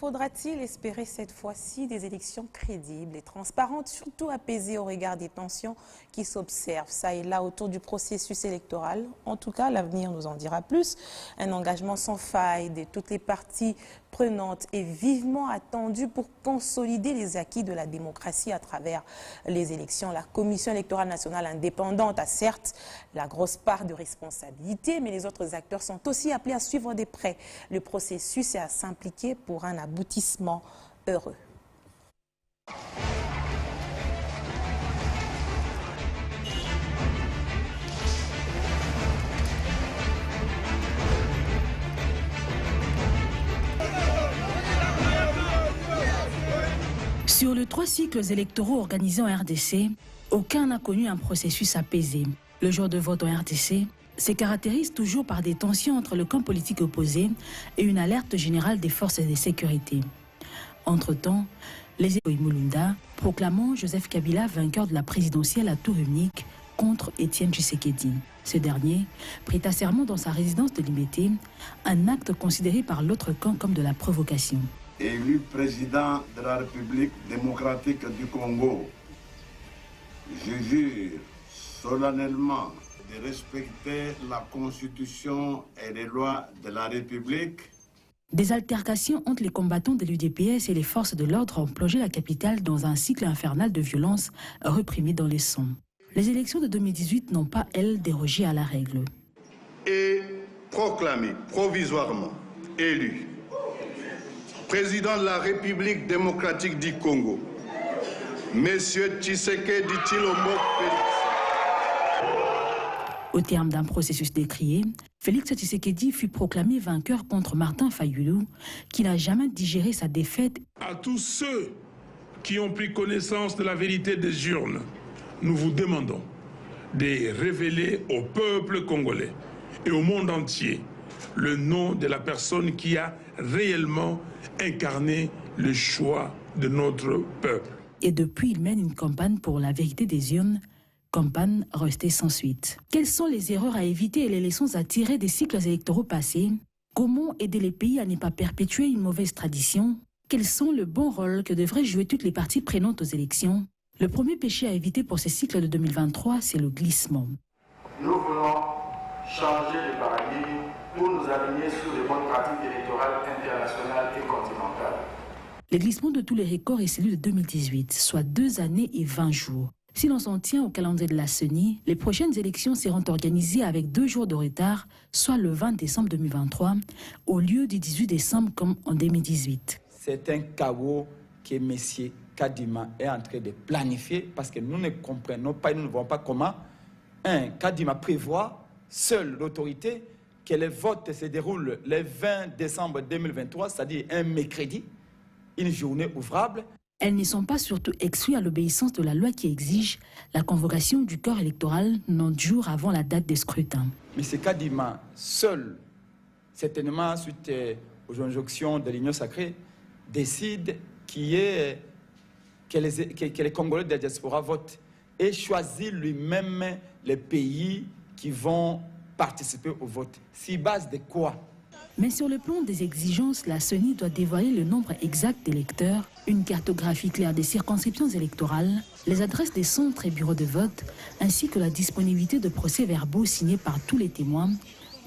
Faudra-t-il espérer cette fois-ci des élections crédibles et transparentes, surtout apaisées au regard des tensions qui s'observent ça et là autour du processus électoral? En tout cas, l'avenir nous en dira plus. Un engagement sans faille de toutes les parties prenantes et vivement attendu pour consolider les acquis de la démocratie à travers les élections. La Commission électorale nationale indépendante a certes la grosse part de responsabilité, mais les autres acteurs sont aussi appelés à suivre de près le processus et à s'impliquer pour un aboutissement heureux. Sur les 3 cycles électoraux organisés en RDC, aucun n'a connu un processus apaisé. Le jour de vote en RDC se caractérise toujours par des tensions entre le camp politique opposé et une alerte générale des forces de sécurité. Entre-temps, les Mulunda proclamant Joseph Kabila vainqueur de la présidentielle à tour unique contre Étienne Tshisekedi. Ce dernier prêta serment dans sa résidence de Limete, un acte considéré par l'autre camp comme de la provocation. Élu président de la République démocratique du Congo, je jure solennellement de respecter la Constitution et les lois de la République. Des altercations entre les combattants de l'UDPS et les forces de l'ordre ont plongé la capitale dans un cycle infernal de violence reprimé dans les sons. Les élections de 2018 n'ont pas, elles, dérogé à la règle. Et proclamé provisoirement élu président de la République démocratique du Congo, Monsieur Tshisekedi Tshilombo Félix. Au terme d'un processus décrié, Félix Tshisekedi fut proclamé vainqueur contre Martin Fayulu, qui n'a jamais digéré sa défaite. À tous ceux qui ont pris connaissance de la vérité des urnes, nous vous demandons de révéler au peuple congolais et au monde entier le nom de la personne qui a réellement incarné le choix de notre peuple. Et depuis, il mène une campagne pour la vérité des urnes, campagne restée sans suite. Quelles sont les erreurs à éviter et les leçons à tirer des cycles électoraux passés? Comment aider les pays à ne pas perpétuer une mauvaise tradition? Quels sont le bon rôle que devraient jouer toutes les parties prenantes aux élections? Le premier péché à éviter pour ces cycles de 2023, c'est le glissement. Nous voulons changer de paradigme pour nous aligner sur les bonnes pratiques électorales internationales et continentales. Le glissement de tous les records est celui de 2018, soit 2 années et 20 jours. Si l'on s'en tient au calendrier de la CENI, les prochaines élections seront organisées avec 2 jours de retard, soit le 20 décembre 2023, au lieu du 18 décembre comme en 2018. C'est un chaos que M. Kadima est en train de planifier parce que nous ne comprenons pas, nous ne voyons pas comment Kadima prévoit seule l'autorité que le vote se déroule le 20 décembre 2023, c'est-à-dire un mercredi, une journée ouvrable. Elles ne sont pas surtout exclues à l'obéissance de la loi qui exige la convocation du corps électoral 9 jours avant la date des scrutins. M. Kadima, seul, certainement suite aux injonctions de l'Union sacrée, décide que les Congolais de la diaspora votent et choisit lui-même les pays qui vont participer au vote. Sur base de quoi? Mais sur le plan des exigences, la CENI doit dévoiler le nombre exact d'électeurs, une cartographie claire des circonscriptions électorales, les adresses des centres et bureaux de vote, ainsi que la disponibilité de procès-verbaux signés par tous les témoins,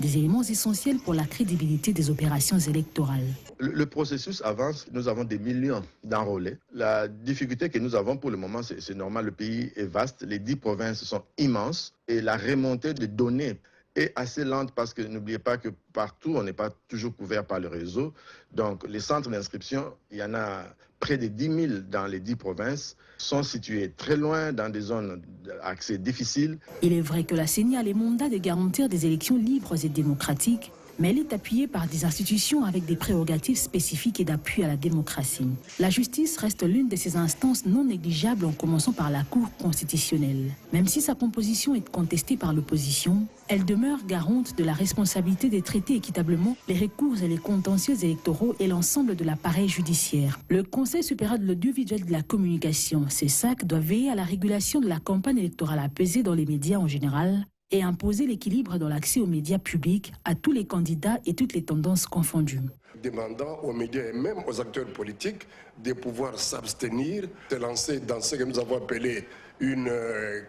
des éléments essentiels pour la crédibilité des opérations électorales. Le processus avance, nous avons des millions d'enrôlés. La difficulté que nous avons pour le moment, c'est normal, le pays est vaste, les 10 provinces sont immenses et la remontée de données est assez lente parce que n'oubliez pas que partout, on n'est pas toujours couvert par le réseau. Donc les centres d'inscription, il y en a près de 10 000 dans les 10 provinces, sont situés très loin dans des zones d'accès difficiles. Il est vrai que la CENI a les mandats de garantir des élections libres et démocratiques, mais elle est appuyée par des institutions avec des prérogatives spécifiques et d'appui à la démocratie. La justice reste l'une de ces instances non négligeables en commençant par la Cour constitutionnelle. Même si sa composition est contestée par l'opposition, elle demeure garante de la responsabilité de traiter équitablement les recours et les contentieux électoraux et l'ensemble de l'appareil judiciaire. Le Conseil supérieur de l'audiovisuel de la communication, CESAC, doit veiller à la régulation de la campagne électorale apaisée dans les médias en général, et imposer l'équilibre dans l'accès aux médias publics à tous les candidats et toutes les tendances confondues. Demandant aux médias et même aux acteurs politiques de pouvoir s'abstenir, de lancer dans ce que nous avons appelé une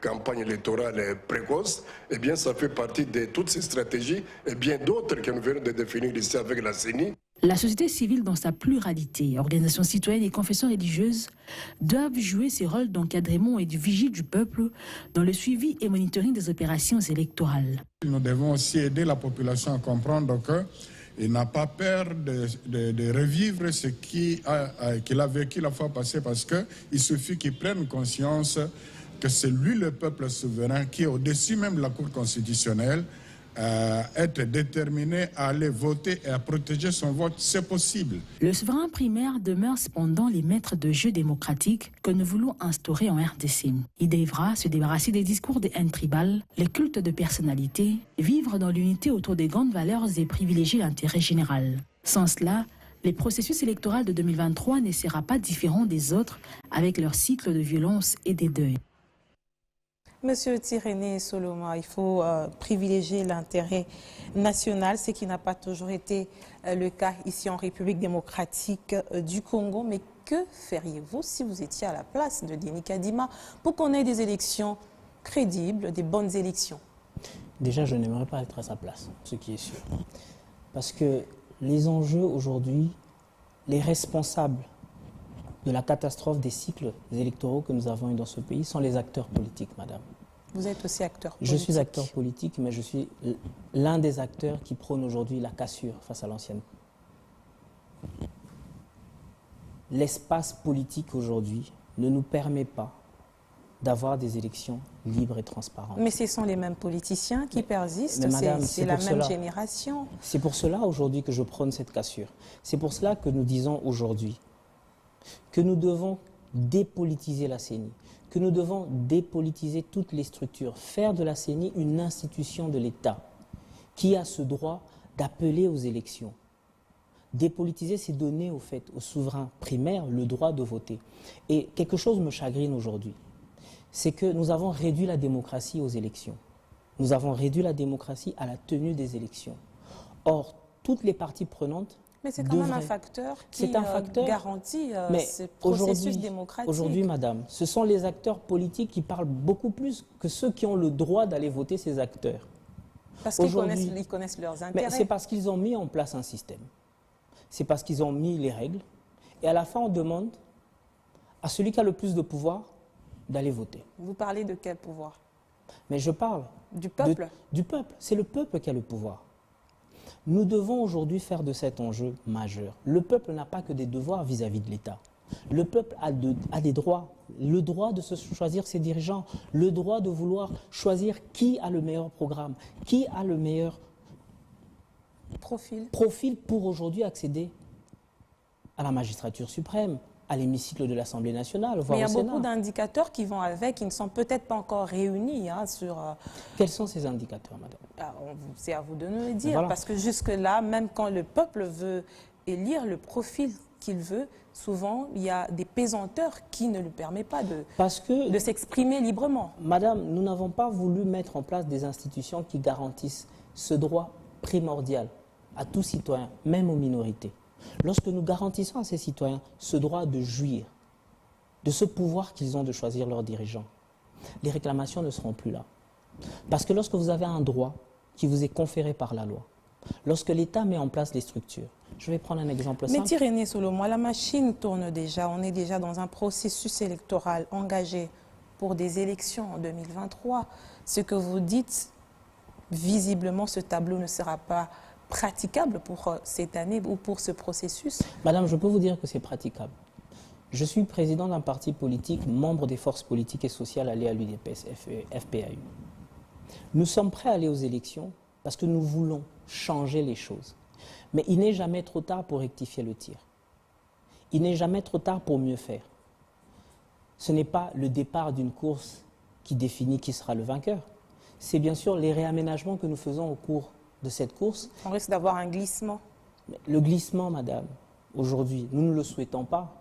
campagne électorale précoce, eh bien ça fait partie de toutes ces stratégies et bien d'autres que nous venons de définir ici avec la CENI. La société civile dans sa pluralité, organisations citoyennes et confessions religieuses, doivent jouer ces rôles d'encadrement et de vigie du peuple dans le suivi et monitoring des opérations électorales. Nous devons aussi aider la population à comprendre qu'il n'a pas peur de revivre ce qu'il a vécu la fois passée, parce qu'il suffit qu'il prenne conscience que c'est lui le peuple souverain qui est au-dessus même de la Cour constitutionnelle. Être déterminé à aller voter et à protéger son vote, c'est possible. Le souverain primaire demeure cependant les maîtres de jeu démocratiques que nous voulons instaurer en RDC. Il devra se débarrasser des discours de haine tribale, les cultes de personnalité, vivre dans l'unité autour des grandes valeurs et privilégier l'intérêt général. Sans cela, le processus électoral de 2023 ne sera pas différent des autres avec leur cycle de violence et des deuils. Monsieur Tiréné Soloma, il faut privilégier l'intérêt national, ce qui n'a pas toujours été le cas ici en République démocratique du Congo. Mais que feriez-vous si vous étiez à la place de Denis Kadima pour qu'on ait des élections crédibles, des bonnes élections? Déjà, je n'aimerais pas être à sa place, ce qui est sûr. Parce que les enjeux aujourd'hui, les responsables de la catastrophe des cycles électoraux que nous avons eu dans ce pays sont les acteurs politiques, madame. Vous êtes aussi acteur politique. Je suis acteur politique, mais je suis l'un des acteurs qui prône aujourd'hui la cassure face à l'ancienne. L'espace politique aujourd'hui ne nous permet pas d'avoir des élections libres et transparentes. Mais ce sont les mêmes politiciens qui persistent, c'est la même génération. C'est pour cela aujourd'hui que je prône cette cassure. C'est pour cela que nous disons aujourd'hui que nous devons dépolitiser la CENI, que nous devons dépolitiser toutes les structures, faire de la CENI une institution de l'État qui a ce droit d'appeler aux élections. Dépolitiser, c'est donner au fait aux souverains primaires le droit de voter. Et quelque chose me chagrine aujourd'hui, c'est que nous avons réduit la démocratie aux élections. Nous avons réduit la démocratie à la tenue des élections. Or, toutes les parties prenantes... Mais c'est quand même un facteur qui garantit ce processus démocratique. Aujourd'hui, madame, ce sont les acteurs politiques qui parlent beaucoup plus que ceux qui ont le droit d'aller voter ces acteurs. Parce qu'ils connaissent leurs intérêts. C'est parce qu'ils ont mis en place un système. C'est parce qu'ils ont mis les règles. Et à la fin, on demande à celui qui a le plus de pouvoir d'aller voter. Vous parlez de quel pouvoir? Mais je parle du peuple. Du peuple. C'est le peuple qui a le pouvoir. Nous devons aujourd'hui faire de cet enjeu majeur. Le peuple n'a pas que des devoirs vis-à-vis de l'État. Le peuple a des droits. Le droit de se choisir ses dirigeants, le droit de vouloir choisir qui a le meilleur programme, qui a le meilleur profil pour aujourd'hui accéder à la magistrature suprême, à l'hémicycle de l'Assemblée nationale, voire au Sénat. Mais il y a beaucoup d'indicateurs qui vont avec, qui ne sont peut-être pas encore réunis sur... Quels sont ces indicateurs, madame? C'est à vous de nous le dire, voilà. Parce que jusque-là, même quand le peuple veut élire le profil qu'il veut, souvent, il y a des pesanteurs qui ne lui permettent pas de s'exprimer librement. Madame, nous n'avons pas voulu mettre en place des institutions qui garantissent ce droit primordial à tout citoyen, même aux minorités. Lorsque nous garantissons à ces citoyens ce droit de jouir de ce pouvoir qu'ils ont de choisir leurs dirigeants, les réclamations ne seront plus là. Parce que lorsque vous avez un droit qui vous est conféré par la loi, lorsque l'État met en place les structures, je vais prendre un exemple simple. Mais Tiréné Soloma, la machine tourne déjà, on est déjà dans un processus électoral engagé pour des élections en 2023. Ce que vous dites, visiblement, ce tableau ne sera pas praticable pour cette année ou pour ce processus? Madame, je peux vous dire que c'est praticable. Je suis président d'un parti politique, membre des forces politiques et sociales alliées à l'UDPS, FPAU. Nous sommes prêts à aller aux élections parce que nous voulons changer les choses. Mais il n'est jamais trop tard pour rectifier le tir. Il n'est jamais trop tard pour mieux faire. Ce n'est pas le départ d'une course qui définit qui sera le vainqueur. C'est bien sûr les réaménagements que nous faisons au cours de cette course. On risque d'avoir un glissement. Le glissement, madame, aujourd'hui, nous ne le souhaitons pas.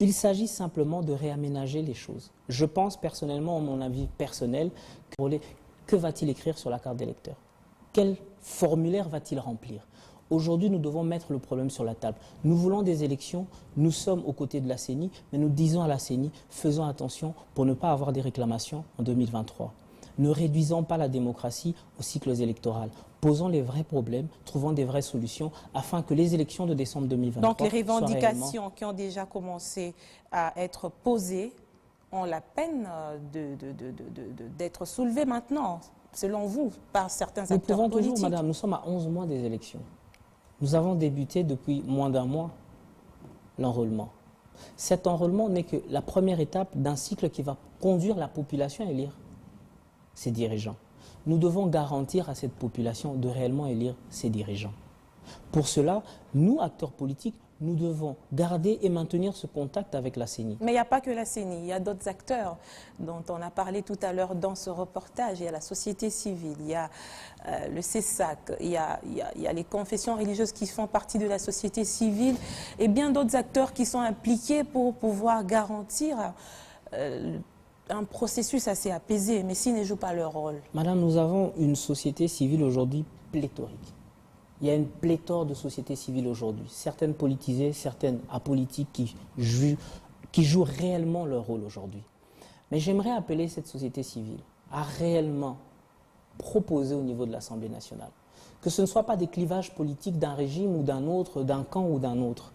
Il s'agit simplement de réaménager les choses. Je pense personnellement, à mon avis personnel, que que va-t-il écrire sur la carte d'électeur? Quel formulaire va-t-il remplir? Aujourd'hui, nous devons mettre le problème sur la table. Nous voulons des élections, nous sommes aux côtés de la CENI, mais nous disons à la CENI, faisons attention pour ne pas avoir des réclamations en 2023. Ne réduisons pas la démocratie aux cycles électoraux. Posons les vrais problèmes, trouvons des vraies solutions afin que les élections de décembre 2023 Donc les revendications réellement... qui ont déjà commencé à être posées ont la peine d'être soulevées maintenant, selon vous, par certains acteurs politiques. Nous pouvons toujours, madame, nous sommes à 11 mois des élections. Nous avons débuté depuis moins d'un mois l'enrôlement. Cet enrôlement n'est que la première étape d'un cycle qui va conduire la population à élire ses dirigeants. Nous devons garantir à cette population de réellement élire ses dirigeants. Pour cela, nous, acteurs politiques, nous devons garder et maintenir ce contact avec la CENI. Mais il n'y a pas que la CENI, il y a d'autres acteurs dont on a parlé tout à l'heure dans ce reportage. Il y a la société civile, il y a le CESAC, il y a les confessions religieuses qui font partie de la société civile et bien d'autres acteurs qui sont impliqués pour pouvoir garantir un processus assez apaisé, mais s'ils ne jouent pas leur rôle. Madame, nous avons une société civile aujourd'hui pléthorique. Il y a une pléthore de sociétés civiles aujourd'hui, certaines politisées, certaines apolitiques qui jouent réellement leur rôle aujourd'hui. Mais j'aimerais appeler cette société civile à réellement proposer au niveau de l'Assemblée nationale que ce ne soit pas des clivages politiques d'un régime ou d'un autre, d'un camp ou d'un autre.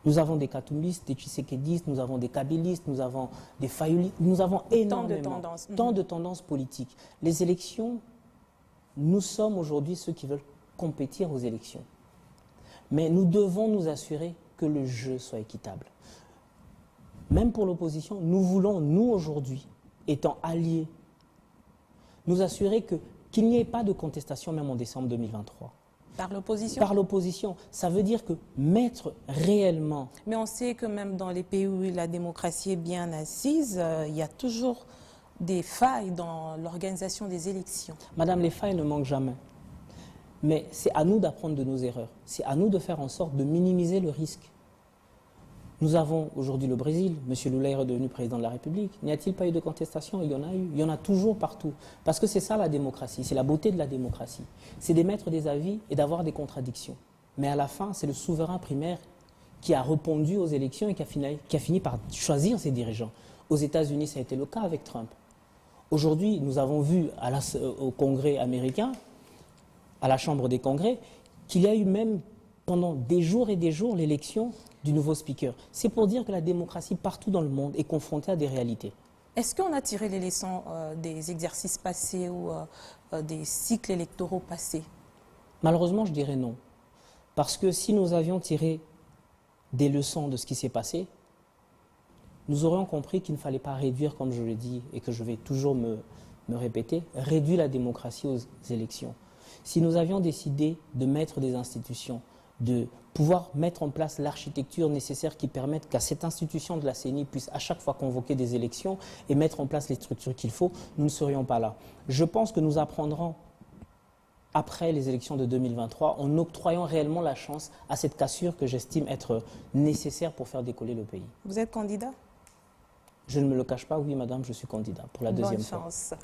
Nous avons des Katumbistes, des Tshisekedistes, nous avons des Kabylistes, nous avons des Fayoulistes, nous avons énormément tant de tendances politiques. Les élections, nous sommes aujourd'hui ceux qui veulent compétir aux élections. Mais nous devons nous assurer que le jeu soit équitable. Même pour l'opposition, nous voulons, nous aujourd'hui, étant alliés, nous assurer qu'il n'y ait pas de contestation même en décembre 2023. Par l'opposition? Par l'opposition. Ça veut dire que mettre réellement... Mais on sait que même dans les pays où la démocratie est bien assise, il y a toujours des failles dans l'organisation des élections. Madame, les failles ne manquent jamais. Mais c'est à nous d'apprendre de nos erreurs. C'est à nous de faire en sorte de minimiser le risque. Nous avons aujourd'hui le Brésil. M. Lula est redevenu président de la République. N'y a-t-il pas eu de contestation? Il y en a eu. Il y en a toujours partout. Parce que c'est ça la démocratie. C'est la beauté de la démocratie. C'est d'émettre des avis et d'avoir des contradictions. Mais à la fin, c'est le souverain primaire qui a répondu aux élections et qui a fini par choisir ses dirigeants. Aux États-Unis, ça a été le cas avec Trump. Aujourd'hui, nous avons vu au Congrès américain, à la Chambre des Congrès, qu'il y a eu même pendant des jours et des jours l'élection du nouveau speaker. C'est pour dire que la démocratie partout dans le monde est confrontée à des réalités. Est-ce qu'on a tiré les leçons des exercices passés ou des cycles électoraux passés? Malheureusement, je dirais non. Parce que si nous avions tiré des leçons de ce qui s'est passé, nous aurions compris qu'il ne fallait pas réduire, comme je le dis et que je vais toujours me répéter, réduire la démocratie aux élections. Si nous avions décidé de mettre des institutions, de pouvoir mettre en place l'architecture nécessaire qui permette qu'à cette institution de la CENI puisse à chaque fois convoquer des élections et mettre en place les structures qu'il faut, nous ne serions pas là. Je pense que nous apprendrons après les élections de 2023 en octroyant réellement la chance à cette cassure que j'estime être nécessaire pour faire décoller le pays. Vous êtes candidat? Je ne me le cache pas, oui madame, je suis candidat pour la deuxième fois. Bonne chance.